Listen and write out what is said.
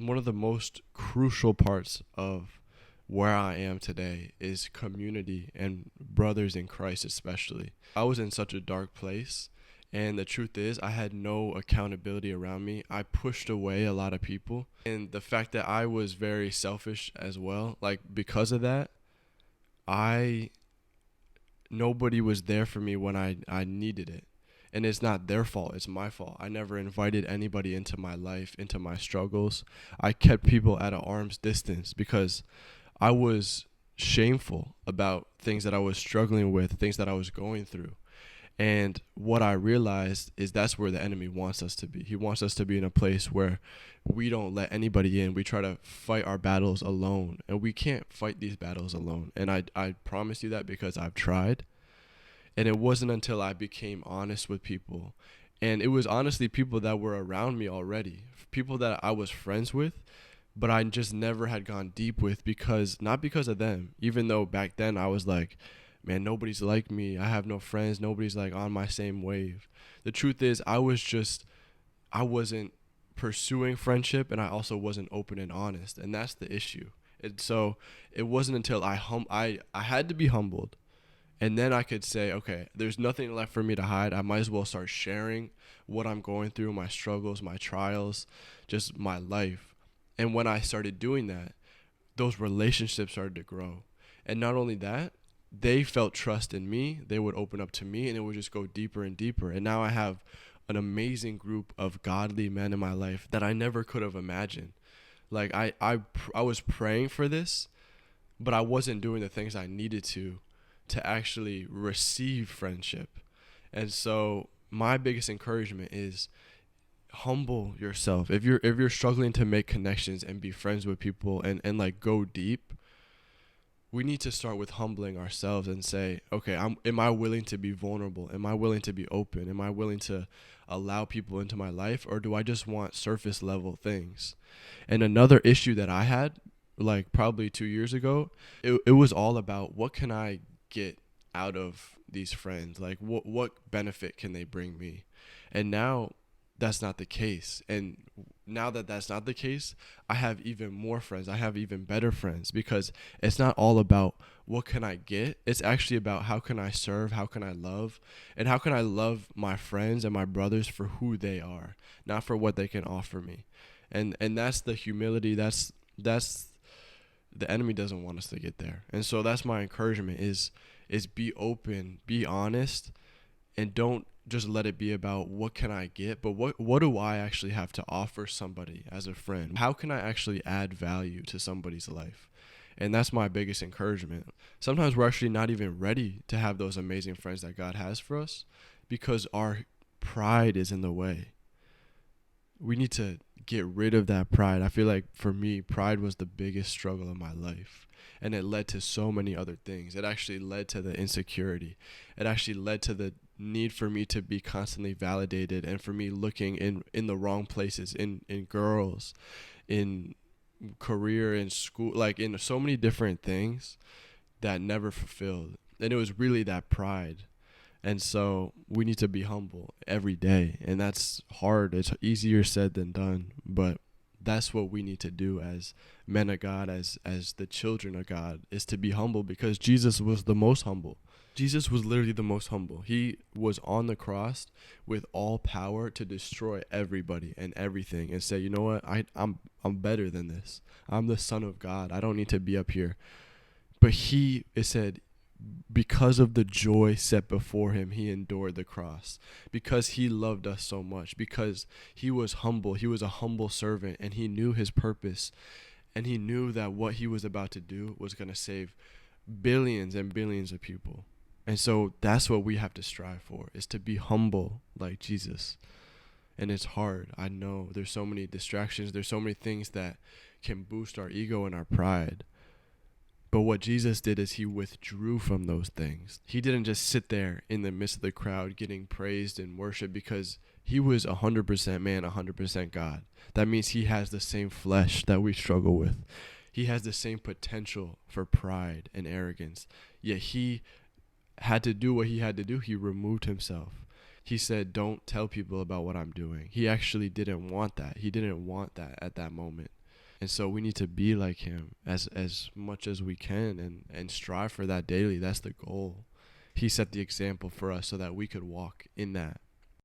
one of the most crucial parts of where I am today is community and brothers in Christ, especially. I was in such a dark place, and the truth is, I had no accountability around me. I pushed away a lot of people, and the fact that I was very selfish as well, like because of that, I nobody was there for me when I needed it. And it's not their fault, it's my fault. I never invited anybody into my life, into my struggles. I kept people at an arm's distance because I was shameful about things that I was struggling with, things that I was going through. And what I realized is that's where the enemy wants us to be. He wants us to be in a place where we don't let anybody in. We try to fight our battles alone, and we can't fight these battles alone. And I promise you that because I've tried. And it wasn't until I became honest with people. And it was honestly people that were around me already, people that I was friends with, but I just never had gone deep with not because of them, even though back then I was like, man, nobody's like me. I have no friends. Nobody's like on my same wave. The truth is, I wasn't pursuing friendship, and I also wasn't open and honest. And that's the issue. And so it wasn't until I had to be humbled. And then I could say, okay, there's nothing left for me to hide. I might as well start sharing what I'm going through, my struggles, my trials, just my life. And when I started doing that, those relationships started to grow. And not only that, they felt trust in me. They would open up to me, and it would just go deeper and deeper. And now I have an amazing group of godly men in my life that I never could have imagined. Like I was praying for this, but I wasn't doing the things I needed to actually receive friendship. And so my biggest encouragement is humble yourself. If you're struggling to make connections and be friends with people and like go deep, we need to start with humbling ourselves and say, okay, am I willing to be vulnerable? Am I willing to be open? Am I willing to allow people into my life, or do I just want surface level things? And another issue that I had, like probably 2 years ago, it was all about what can I get out of these friends? Like what benefit can they bring me? And now that's not the case. And now that that's not the case, I have even more friends. I have even better friends because it's not all about what can I get. It's actually about how can I serve, how can I love, and how can I love my friends and my brothers for who they are, not for what they can offer me. And that's the humility. That's the enemy doesn't want us to get there. And so that's my encouragement is be open, be honest, and don't just let it be about what can I get, but what do I actually have to offer somebody as a friend? How can I actually add value to somebody's life? And that's my biggest encouragement. Sometimes we're actually not even ready to have those amazing friends that God has for us because our pride is in the way. We need to get rid of that pride. I feel like for me, pride was the biggest struggle of my life. And it led to so many other things. It actually led to the insecurity. It actually led to the need for me to be constantly validated and for me looking in the wrong places, in girls, in career, in school, like in so many different things that never fulfilled. And it was really that pride. And so we need to be humble every day. And that's hard. It's easier said than done. But that's what we need to do as men of God, as the children of God, is to be humble because Jesus was the most humble. Jesus was literally the most humble. He was on the cross with all power to destroy everybody and everything and say, you know what, I'm better than this. I'm the Son of God. I don't need to be up here. But it said, because of the joy set before him, he endured the cross. Because he loved us so much. Because he was humble. He was a humble servant, and he knew his purpose. And he knew that what he was about to do was going to save billions and billions of people. And so that's what we have to strive for, is to be humble like Jesus. And it's hard. I know there's so many distractions. There's so many things that can boost our ego and our pride. But what Jesus did is he withdrew from those things. He didn't just sit there in the midst of the crowd getting praised and worshiped because he was 100% man, 100% God. That means he has the same flesh that we struggle with. He has the same potential for pride and arrogance. Yet he had to do what he had to do. He removed himself. He said, don't tell people about what I'm doing. He actually didn't want that. He didn't want that at that moment. And so we need to be like him as much as we can, and strive for that daily. That's the goal. He set the example for us so that we could walk in that.